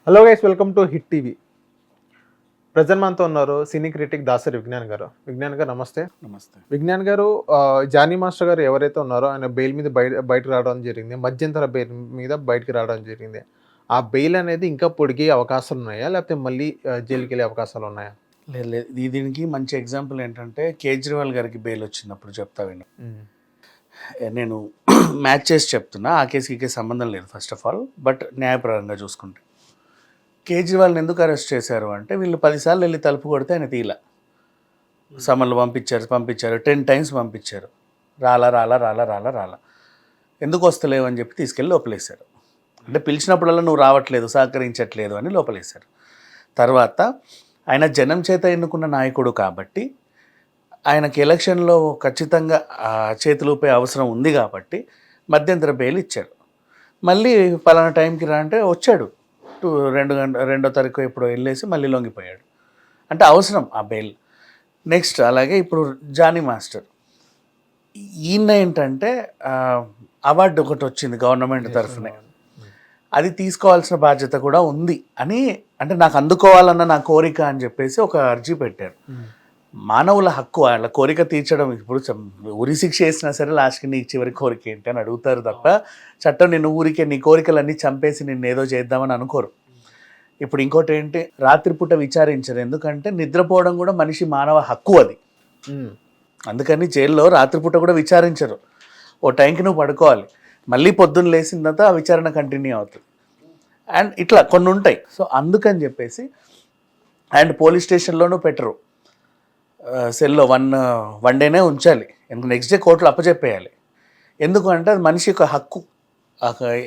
Hello guys, welcome to hit TV. Present మనతో ఉన్నారు సినీ critic Dasari Vignan గారు. విజ్ఞాన్ గారు నమస్తే. నమస్తే. విజ్ఞాన్ గారు, జానీ మాస్టర్ గారు ఎవరైతే ఉన్నారో ఆయన బెయిల్ మీద బయటకు రావడం జరిగింది. మధ్యంతర బెయిల్ మీద బయటికి రావడం జరిగింది. ఆ బెయిల్ అనేది ఇంకా పొడిగే అవకాశాలు ఉన్నాయా, లేకపోతే మళ్ళీ జైలుకి వెళ్ళే అవకాశాలు ఉన్నాయా? లేదు లేదు, దీనికి మంచి ఎగ్జాంపుల్ ఏంటంటే కేజ్రీవాల్ గారికి బెయిల్ వచ్చినప్పుడు చెప్తా విను. నేను మ్యాచ్ చేసి చెప్తున్నా, ఆ కేసుకి ఈ కేసు సంబంధం లేదు ఫస్ట్ ఆఫ్ ఆల్. బట్ న్యాయపరంగా చూసుకుంటే కేజ్రీవాల్ని ఎందుకు అరెస్ట్ చేశారు అంటే వీళ్ళు 10 సార్లు వెళ్ళి తలుపు కొడితే ఆయన తీలా. సమన్లు పంపించారు 10 times పంపించారు. రాలా ఎందుకు వస్తలేవు అని చెప్పి తీసుకెళ్ళి లోపలేశారు. అంటే పిలిచినప్పుడల్లా నువ్వు రావట్లేదు, సహకరించట్లేదు అని లోపలేశారు. తర్వాత ఆయన జనం చేత ఎన్నుకున్న నాయకుడు కాబట్టి ఆయనకి ఎలక్షన్లో ఖచ్చితంగా చేతులూపే అవసరం ఉంది కాబట్టి మధ్యంతర బెయిల్ ఇచ్చారు. మళ్ళీ పలానా టైంకి రా అంటే వచ్చాడు. 2వ తారీఖు ఎప్పుడో వెళ్ళేసి మళ్ళీ లొంగిపోయాడు. అంటే అవసరం ఆ బెయిల్. నెక్స్ట్ అలాగే ఇప్పుడు జానీ మాస్టర్, ఈయన ఏంటంటే అవార్డు ఒకటి వచ్చింది గవర్నమెంట్ తరఫునే, అది తీసుకోవాల్సిన బాధ్యత కూడా ఉంది అని, అంటే నాకు అందుకోవాలన్న నా కోరిక అని చెప్పేసి ఒక అర్జీ పెట్టారు. మానవుల హక్కు, వాళ్ళ కోరిక తీర్చడం. ఇప్పుడు ఉరి శిక్ష వేసినా సరే లాస్ట్కి నీ చివరి కోరిక ఏంటి అని అడుగుతారు తప్ప చట్టం నిన్ను ఊరికే నీ కోరికలన్నీ చంపేసి నిన్ను ఏదో చేద్దామని అనుకోరు. ఇప్పుడు ఇంకోటి ఏంటి, రాత్రిపూట విచారించరు. ఎందుకంటే నిద్రపోవడం కూడా మనిషి మానవ హక్కు అది. అందుకని జైల్లో రాత్రిపూట కూడా విచారించరు. ఓ టైంకి నువ్వు పడుకోవాలి, మళ్ళీ పొద్దున్న లేచిన తర్వాత ఆ విచారణ కంటిన్యూ అవుతుంది. అండ్ ఇట్లా కొన్ని ఉంటాయి. సో అందుకని చెప్పేసి అండ్ పోలీస్ స్టేషన్లోనూ పెట్టరు, సెల్లో వన్ డేనే ఉంచాలి. నెక్స్ట్ డే కోర్టులో అప్పచెప్పేయాలి. ఎందుకు అంటే అది మనిషి యొక్క హక్కు,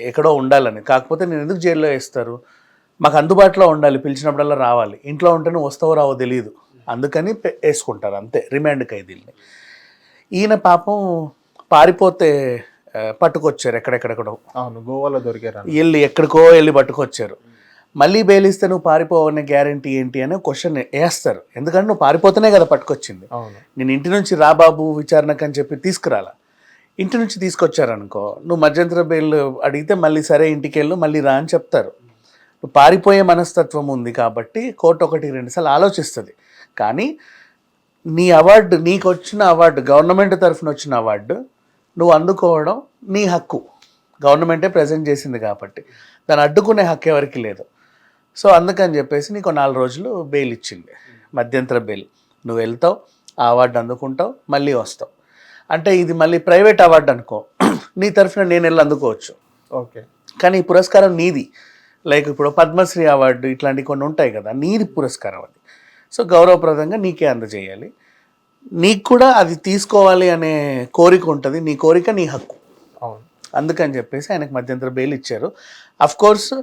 ఎక్కడో ఉండాలని. కాకపోతే నేను ఎందుకు జైల్లో వేస్తారు, మాకు అందుబాటులో ఉండాలి, పిలిచినప్పుడల్లా రావాలి. ఇంట్లో ఉంటే నువ్వు వస్తావో రావో తెలియదు, అందుకని వేసుకుంటారు అంతే రిమాండ్ ఖైదీల్ని. ఈయన పాపం పారిపోతే పట్టుకొచ్చారు ఎక్కడెక్కడెక్కడో. అవును, గోవాలో దొరికారు. ఎక్కడికో వెళ్ళి పట్టుకొచ్చారు. మళ్ళీ బెయిల్ ఇస్తే నువ్వు పారిపోవనే గ్యారంటీ ఏంటి అని క్వశ్చన్ వేస్తారు. ఎందుకంటే నువ్వు పారిపోతేనే కదా పట్టుకొచ్చింది. నేను ఇంటి నుంచి రా బాబు విచారణకు అని చెప్పి తీసుకురాలా. ఇంటి నుంచి తీసుకొచ్చారనుకో, నువ్వు మధ్యంతర బెయిల్ అడిగితే మళ్ళీ సరే ఇంటికి వెళ్ళు మళ్ళీ రా అని చెప్తారు. నువ్వు పారిపోయే మనస్తత్వం ఉంది కాబట్టి కోర్టు 1-2 సార్లు ఆలోచిస్తుంది. కానీ నీ అవార్డు, నీకు వచ్చిన అవార్డు, గవర్నమెంట్ తరఫున వచ్చిన అవార్డు నువ్వు అందుకోవడం నీ హక్కు. గవర్నమెంటే ప్రజెంట్ చేసింది కాబట్టి దాన్ని అడ్డుకునే హక్కు ఎవరికి లేదు. సో అందుకని చెప్పేసి నీకు 4 రోజులు బెయిల్ ఇచ్చింది, మధ్యంతర బెయిల్. నువ్వు వెళ్తావు, ఆ అవార్డు అందుకుంటావు, మళ్ళీ వస్తావు. అంటే ఇది మళ్ళీ ప్రైవేట్ అవార్డు అనుకో, నీ తరఫున నేను వెళ్ళి అందుకోవచ్చు. ఓకే. కానీ ఈ పురస్కారం నీది. లైక్ ఇప్పుడు పద్మశ్రీ అవార్డు ఇట్లాంటివి కొన్ని ఉంటాయి కదా, నీది పురస్కారం అది. సో గౌరవప్రదంగా నీకే అందజేయాలి. నీకు కూడా అది తీసుకోవాలి అనే కోరిక ఉంటుంది. నీ కోరిక నీ హక్కు. అవును. అందుకని చెప్పేసి ఆయనకు మధ్యంతర బెయిల్ ఇచ్చారు. అఫ్కోర్స్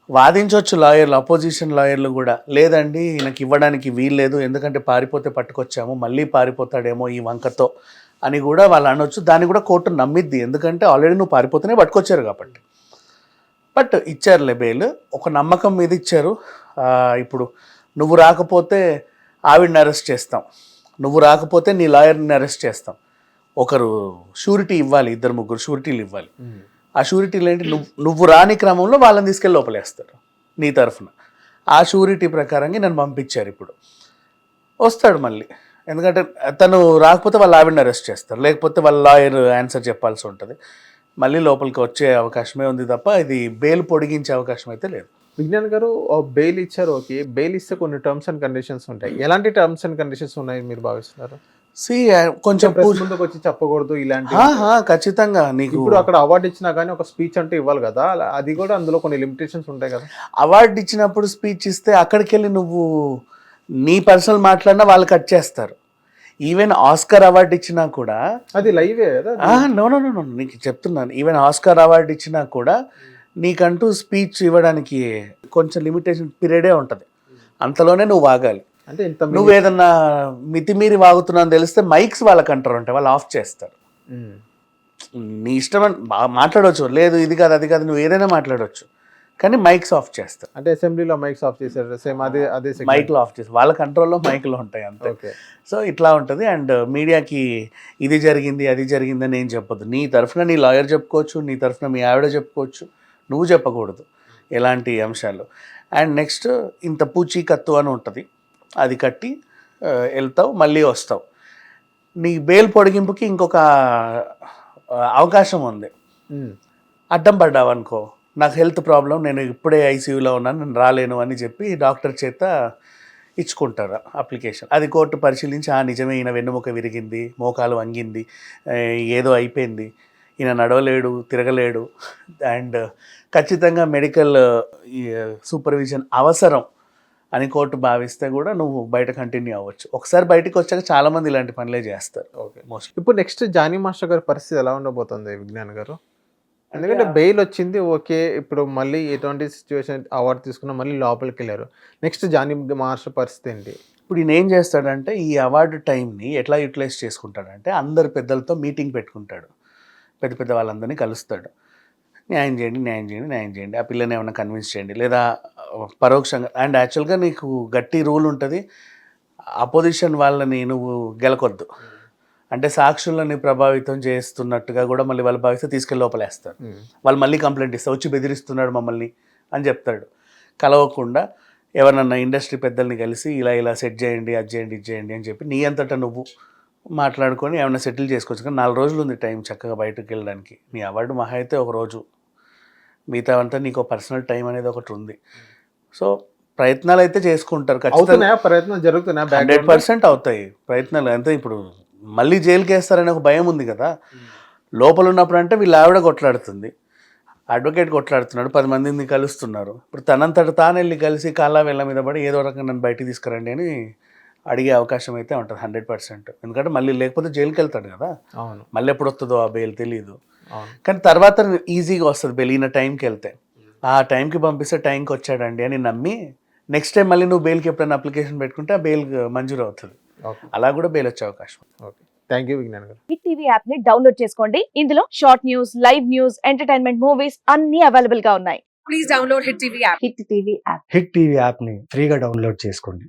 వాదించవచ్చు లాయర్లు, అపోజిషన్ లాయర్లు కూడా, లేదండి ఈయనకి ఇవ్వడానికి వీల్లేదు, ఎందుకంటే పారిపోతే పట్టుకొచ్చాము, మళ్ళీ పారిపోతాడేమో ఈ వంకతో అని కూడా వాళ్ళు అనొచ్చు. దాన్ని కూడా కోర్టు నమ్మిద్ది, ఎందుకంటే ఆల్రెడీ నువ్వు పారిపోతేనే పట్టుకొచ్చారు కాబట్టి. బట్ ఇచ్చారులే బెయిల్, ఒక నమ్మకం మీద ఇచ్చారు. ఇప్పుడు నువ్వు రాకపోతే ఆవిడని అరెస్ట్ చేస్తాం, నువ్వు రాకపోతే నీ లాయర్ని అరెస్ట్ చేస్తాం. ఒకరు షూరిటీ ఇవ్వాలి, 2-3 షూరిటీలు ఇవ్వాలి. ఆ షూరిటీలు ఏంటి, నువ్వు రాని క్రమంలో వాళ్ళని తీసుకెళ్ళి లోపలేస్తారు నీ తరఫున. ఆ షూరిటీ ప్రకారంగా నన్ను పంపించారు. ఇప్పుడు వస్తాడు మళ్ళీ, ఎందుకంటే తను రాకపోతే వాళ్ళ ఆవిడని అరెస్ట్ చేస్తారు, లేకపోతే వాళ్ళ లాయర్ ఆన్సర్ చెప్పాల్సి ఉంటుంది. మళ్ళీ లోపలికి వచ్చే అవకాశమే ఉంది తప్ప ఇది బెయిల్ పొడిగించే అవకాశం అయితే లేదు. విజ్ఞాన్ గారు, బెయిల్ ఇచ్చారు. ఓకే, బెయిల్ ఇస్తే కొన్ని టర్మ్స్ అండ్ కండిషన్స్ ఉంటాయి. ఎలాంటి టర్మ్స్ అండ్ కండిషన్స్ ఉన్నాయి మీరు భావిస్తున్నారు? కొంచెం ముందుకు వచ్చి చెప్పకూడదు ఇలాంటి. ఖచ్చితంగా నీకు ఇప్పుడు అక్కడ అవార్డు ఇచ్చినా కానీ ఒక స్పీచ్ అంటే ఇవ్వాలి కదా, అది కూడా అందులో కొన్ని లిమిటేషన్స్ ఉంటాయి కదా. అవార్డు ఇచ్చినప్పుడు స్పీచ్ ఇస్తే అక్కడికి వెళ్ళి నువ్వు నీ పర్సనల్ మాట్లాడినా వాళ్ళు కట్ చేస్తారు. ఈవెన్ ఆస్కార్ అవార్డు ఇచ్చినా కూడా అది లైవే కదా. నో నీకు చెప్తున్నాను, ఈవెన్ ఆస్కార్ అవార్డు ఇచ్చినా కూడా నీకంటూ స్పీచ్ ఇవ్వడానికి కొంచెం లిమిటేషన్ పీరియడే ఉంటుంది. అంతలోనే నువ్వు వాగాలి. అంటే నువ్వు ఏదన్నా మితిమీరి వాగుతున్నావు తెలిస్తే మైక్స్ వాళ్ళ కంట్రోల్ ఉంటాయి, వాళ్ళు ఆఫ్ చేస్తారు. నీ ఇష్టం మాట్లాడవచ్చు, లేదు ఇది కాదు అది కాదు, నువ్వు ఏదైనా మాట్లాడవచ్చు, కానీ మైక్స్ ఆఫ్ చేస్తారు. అంటే అసెంబ్లీలో మైక్స్ ఆఫ్ చేశారు, సేమ్ అదే మైక్లు ఆఫ్ చేస్తారు, వాళ్ళ కంట్రోల్లో మైక్లు ఉంటాయి అంతే. సో ఇట్లా ఉంటుంది. అండ్ మీడియాకి ఇది జరిగింది అది జరిగింది అని ఏం చెప్పొద్దు. నీ తరఫున నీ లాయర్ చెప్పుకోవచ్చు, నీ తరఫున మీ ఆవిడ చెప్పుకోవచ్చు, నువ్వు చెప్పకూడదు. ఎలాంటి అంశాలు. అండ్ నెక్స్ట్ ఇంత పూచీకత్తు అని ఉంటుంది, అది కట్టి వెళ్తావు, మళ్ళీ వస్తావు. నీ బెయిల్ పొడిగింపుకి ఇంకొక అవకాశం ఉంది. అడ్డం పడ్డావు అనుకో, నాకు హెల్త్ ప్రాబ్లం, నేను ఇప్పుడే ఐసీయూలో ఉన్నాను, నేను రాలేను అని చెప్పి డాక్టర్ చేత ఇచ్చుకుంటారు అప్లికేషన్. అది కోర్టు పరిశీలించి నిజమే ఈయన వెన్నుముక విరిగింది, మోకాలు వంగింది, ఏదో అయిపోయింది, ఈయన నడవలేడు, తిరగలేడు, అండ్ ఖచ్చితంగా మెడికల్ సూపర్విజన్ అవసరం అని కోర్టు భావిస్తే కూడా నువ్వు బయట కంటిన్యూ అవ్వచ్చు. ఒకసారి బయటకు వచ్చాక చాలామంది ఇలాంటి పనులే చేస్తారు. ఓకే. మోస్ట్లీ ఇప్పుడు నెక్స్ట్ జానీ మాస్టర్ గారి పరిస్థితి ఎలా ఉండబోతుంది విజ్ఞాన్ గారు? ఎందుకంటే బెయిల్ వచ్చింది ఓకే, ఇప్పుడు మళ్ళీ ఎటువంటి సిచ్యువేషన్ అవార్డు తీసుకున్నా మళ్ళీ లోపలికి వెళ్ళారు. నెక్స్ట్ జానీ మాస్టర్ పరిస్థితి ఏంటి? ఇప్పుడు ఈయన ఏం చేస్తాడంటే ఈ అవార్డు టైంని ఎట్లా యూటిలైజ్ చేసుకుంటాడంటే అందరు పెద్దలతో మీటింగ్ పెట్టుకుంటాడు, పెద్ద పెద్ద వాళ్ళందరినీ కలుస్తాడు. న్యాయం చేయండి, న్యాయం చేయండి, న్యాయం చేయండి, ఆ పిల్లని ఏమైనా కన్విన్స్ చేయండి, లేదా పరోక్షంగా. అండ్ యాక్చువల్గా నీకు గట్టి రూల్ ఉంటుంది, అపోజిషన్ వాళ్ళని నువ్వు గెలకొద్దు. అంటే సాక్షులని ప్రభావితం చేస్తున్నట్టుగా కూడా మళ్ళీ వాళ్ళు భావిస్తే తీసుకెళ్ళి లోపలేస్తారు. వాళ్ళు మళ్ళీ కంప్లైంట్ ఇస్తారు, వచ్చి బెదిరిస్తున్నాడు మమ్మల్ని అని చెప్తాడు. కలవకుండా ఎవరన్నా ఇండస్ట్రీ పెద్దల్ని కలిసి ఇలా ఇలా సెట్ చేయండి, అది చేయండి, ఇది చేయండి అని చెప్పి నీ అంతటా నువ్వు మాట్లాడుకొని ఏమైనా సెటిల్ చేసుకోవచ్చు. కానీ 4 రోజులు ఉంది టైం చక్కగా బయటకు వెళ్ళడానికి. నీ అవార్డు మహా అయితే ఒక రోజు, మిగతా అంతా నీకు పర్సనల్ టైం అనేది ఒకటి ఉంది. సో ప్రయత్నాలు అయితే చేసుకుంటారు ఖచ్చితంగా, ప్రయత్నాలు జరుగుతున్నాయి, 100% అవుతాయి ప్రయత్నాలు. అంతే, ఇప్పుడు మళ్ళీ జైలుకి వేస్తారనే ఒక భయం ఉంది కదా. లోపల ఉన్నప్పుడు అంటే వీళ్ళు ఆవిడ కొట్లాడుతుంది, అడ్వకేట్ కొట్లాడుతున్నాడు, 10 మందిని కలుస్తున్నారు. ఇప్పుడు తనంతట తాను వెళ్ళి కలిసి కాళ్ళ వేళ్ళ మీద పడి ఏదో రకంగా నన్ను బయటికి తీసుకురండి అని అడిగే అవకాశం అయితే ఉంటుంది 100%. ఎందుకంటే మళ్ళీ లేకపోతే జైలుకి వెళ్తాడు కదా. అవును. మళ్ళీ ఎప్పుడు వస్తుందో ఆ బెయిల్ తెలియదు. అవును. కానీ తర్వాత ఈజీగా వస్తుంది బెయిల్. ఈయన టైంకి వెళ్తే ఆ టైంకి పంపిస్తే టైంకి వచ్చాడండి అని నమ్మి నెక్స్ట్ టైం మళ్ళీ నువ్వు బెయిల్కి ఎప్పుడైనా అప్లికేషన్ పెట్టుకుంటే ఆ బెయిల్ మంజూరు అవుతుంది. ఓకే. అలా కూడా బెయిల్ వచ్చే అవకాశం. ఓకే. థ్యాంక్ యూ విజ్ఞాన్ గారు. హిట్ టీవీ యాప్ ని డౌన్లోడ్ చేసుకోండి. ఇందులో short news, live news, entertainment movies అన్ని అవైలబుల్ గా ఉన్నాయి. Please download hit TV app. Hit TV యాప్ని ఫ్రీగా డౌన్లోడ్ చేసుకోండి.